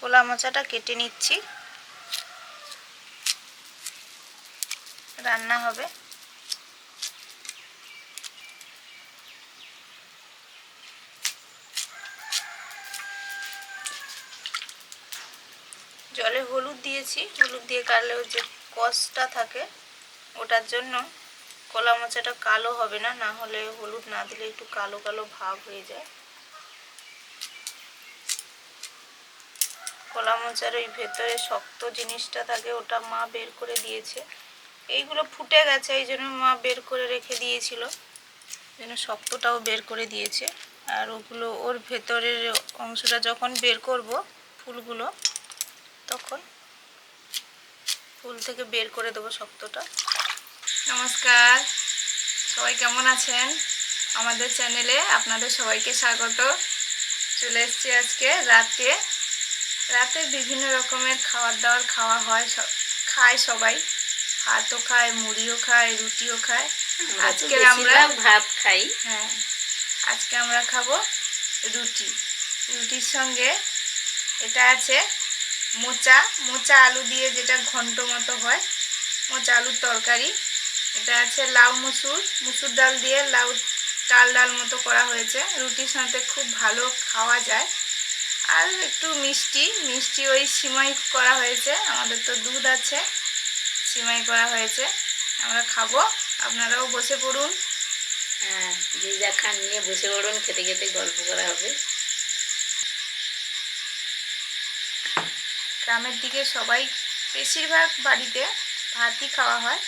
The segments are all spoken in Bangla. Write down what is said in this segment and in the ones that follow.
কলা মোচাটা কেটে নিচ্ছি, রান্না হবে। জলে হলুদ দিয়েছি, হলুদ দিয়ে কাটলে যে কষটা থাকে ওটার জন্য কলা মোচাটা কালো হবে না, না হলে হলুদ না দিলে একটু কালো কালো ভাব হয়ে যায়। কলা মোচার ওই ভেতরে শক্ত জিনিসটা থাকে ওটা মা বের করে দিয়েছে। এইগুলো ফুটে গেছে, এই জন্য মা বের করে রেখে দিয়েছিল, যেন শক্তটাও বের করে দিয়েছে। আর ওগুলো ওর ভেতরের অংশটা যখন বের করব ফুলগুলো, তখন ফুল থেকে বের করে দেবো শক্তটা। নমস্কার, সবাই কেমন আছেন? আমাদের চ্যানেলে আপনাদের সবাইকে স্বাগত। চলে এসেছি আজকে রাতে বিভিন্ন রকমের খাবার দাবার খাওয়া হয়, খায় সবাই, ভাতও খায়, মুড়িও খায়, রুটিও খায়। আজকে আমরা ভাত খাই। হ্যাঁ, আজকে আমরা খাবো রুটি। রুটির সঙ্গে এটা আছে মোচা আলু দিয়ে, যেটা ঘন্ট মতো হয়, মোচা আলুর তরকারি। এটা আছে লাউ মুসুর ডাল দিয়ে লাউ ডাল মতো করা হয়েছে। রুটির সাথে খুব ভালো খাওয়া যায়। আর একটু মিষ্টি ওই সিমাই করা হয়েছে, আমাদের তো দুধ আছে, সিমাই করা হয়েছে। আমরা খাবো, আপনারাও বসে পড়ুন। হ্যাঁ, যে যা খান নিয়ে বসে পড়ুন, খেতে খেতে গল্প করা হবে। গ্রামের দিকে সবাই বেশিরভাগ বাড়িতে ভাতই খাওয়া হয়,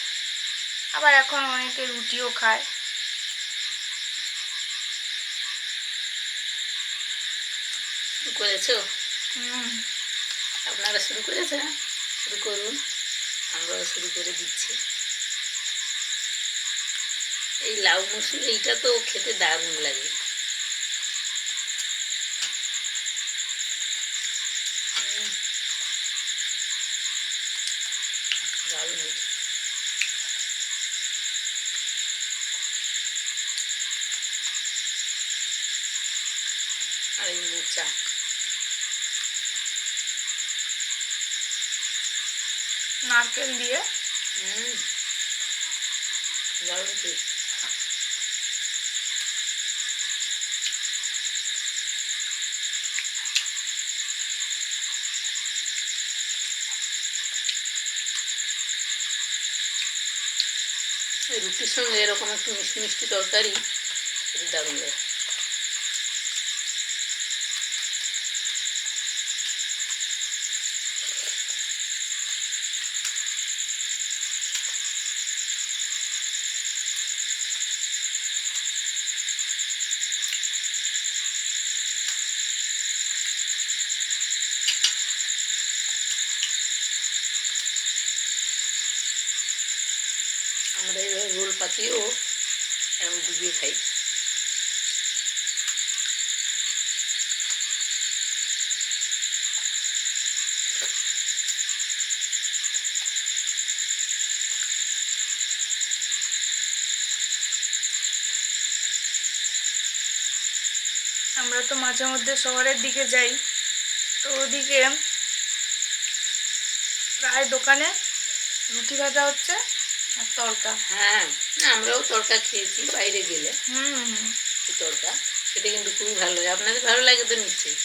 আবার এখন অনেকে রুটিও খায়। করেছো? আপনারা শুরু করেছেন? শুরু করুন, আমরাও শুরু করে দিচ্ছি। এই লাউ মুসুর এইটা তো খেতে দারুণ লাগে। দারুণ। আর এই মোচা, নারকেল দিয়ে দারুণ টেস্ট। রুটির সঙ্গে এরকম একটু মিষ্টি মিষ্টি তরকারি খেতে দারুণ লাগে। আমরা এইভাবে রোল পাতিয়েও এরকম ডুবিয়ে খাই। আমরা তো মাঝে মধ্যে শহরের দিকে যাই, তো ওদিকে প্রায় দোকানে রুটি ভাজা হচ্ছে আর তড়কা। হ্যাঁ, আমরাও তড়কা খেয়েছি বাইরে গেলে। তড়কা খেতে কিন্তু খুবই ভালো লাগে। আপনাদের ভালো লাগে তো নিশ্চয়ই?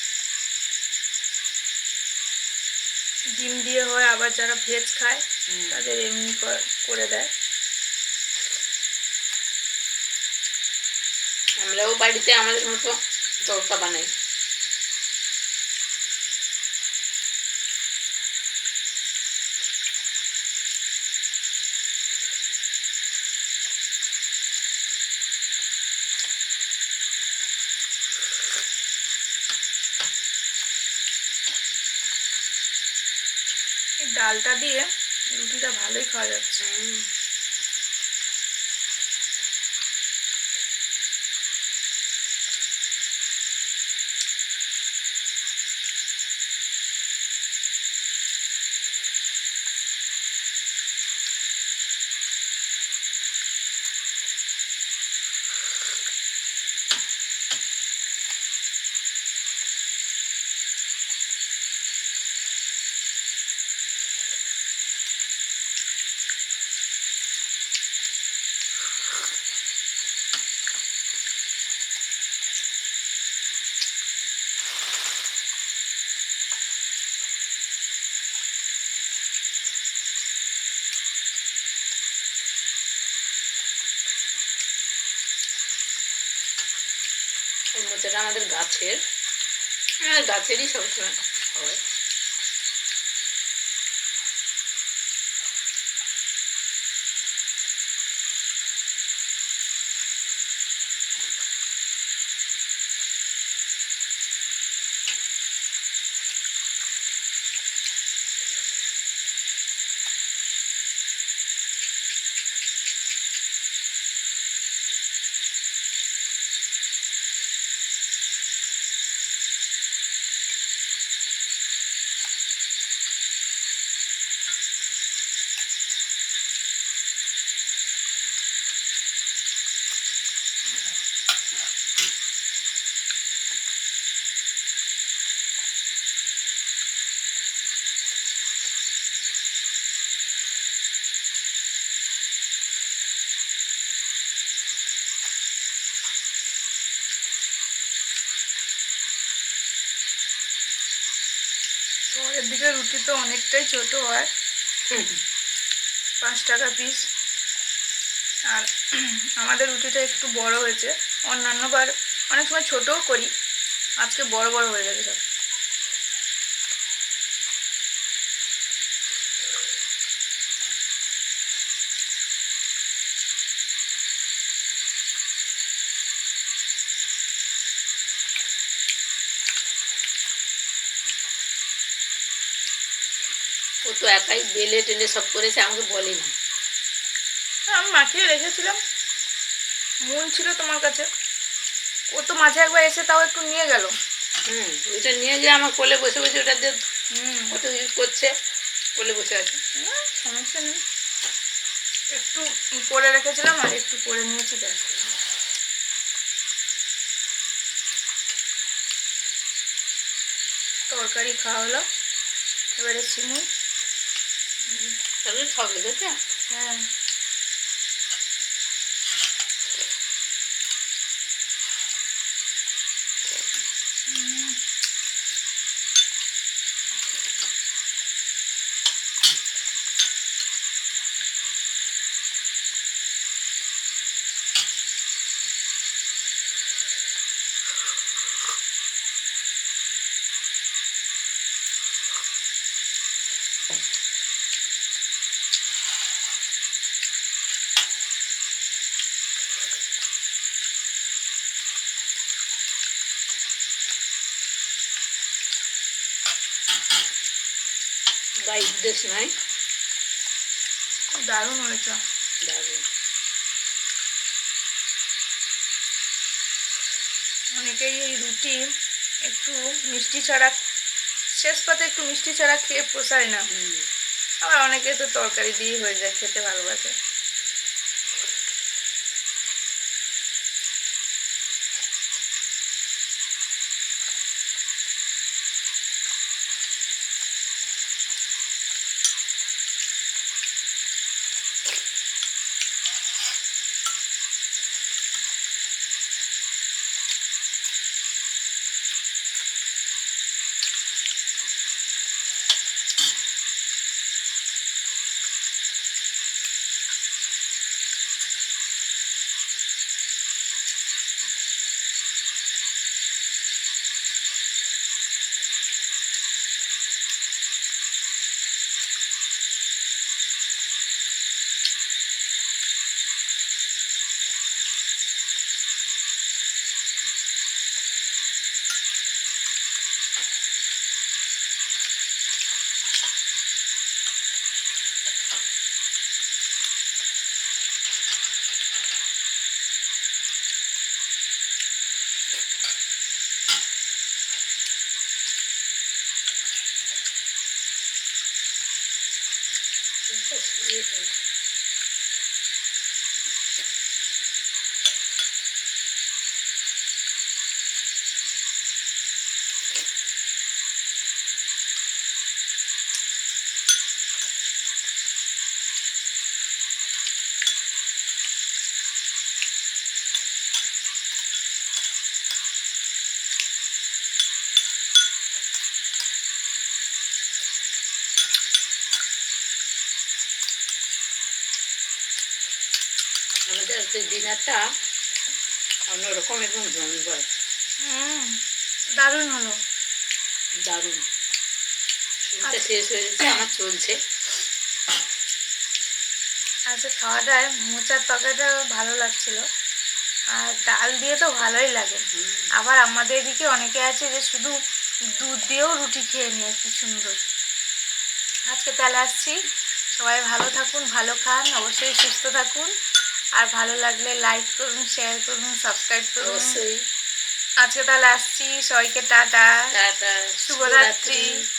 ডিম দিয়ে হয়, আবার যারা ভেজ খায় তাদের এমনি করে দেয়। আমরাও বাড়িতে আমাদের মতো তড়কা বানাই। এই ডালটা দিয়ে রুটিটা ভালোই খাওয়া যাচ্ছে। সরষেটা আমাদের গাছেরই সবসময় হয়। শহরের দিকে রুটি তো অনেকটাই ছোট হয়, 5 টাকা পিস। আর আমাদের রুটিটা একটু বড় হয়েছে, অন্যান্য বার অনেক সময় ছোটও করি, আজকে বড় বড় হয়ে গেছে সব। ও তো একাই বেলে টেলে সব করেছে, আমাকে বলেনি। আমি মাখিয়ে রেখেছিলাম, মন ছিল তোমার কাছে, ও তো মাঝে একবার এসে তাও একটু নিয়ে গেল। ওইটা নিয়ে গিয়ে আমার কোলে বসে বসে ওটা দিয়ে কত কিছু করছে, কোলে বসে আছে। সমস্যা নেই, একটু করে রেখেছিলাম আর একটু করে নিয়েছি, ব্যাস। তরকারি খাওয়া হলো, এবারে সিমুই। তাহলে সব লেগেছে। হ্যাঁ, গাইড দেশ নাই, দারুণ হয়েছে। দারুণ। অনেকেই এই রুটি একটু মিষ্টি ছাড়া, শেষ পাতে একটু মিষ্টি ছাড়া খেয়ে পোষায় না, আবার অনেকে তো তরকারি দিয়ে হয়ে যায়, খেতে ভালোবাসে। আমাদের আজকে ডিনারটা অন্যরকম এবং জমজমাট। দারুণ হলো। দারুণ। এটা শেষ হয়ে গেছে, আমার চলছে। আচ্ছা, খাওয়াটায় মোচার তরকারিটা ভালো লাগছিল, আর ডাল দিয়ে তো ভালোই লাগে। আবার আমাদের এদিকে অনেকে আছে যে শুধু দুধ দিয়েও রুটি খেয়ে নেয়, কি সুন্দর। আজকে তাহলে আসছি, সবাই ভালো থাকুন, ভালো খান, অবশ্যই সুস্থ থাকুন, আর ভালো লাগলে লাইক করুন, শেয়ার করুন, সাবস্ক্রাইব করুন। অবশ্যই। আজকে তাহলে আসছি, সবাইকে টাটা, টাটা, শুভরাত্রি। শুভরাত্রি।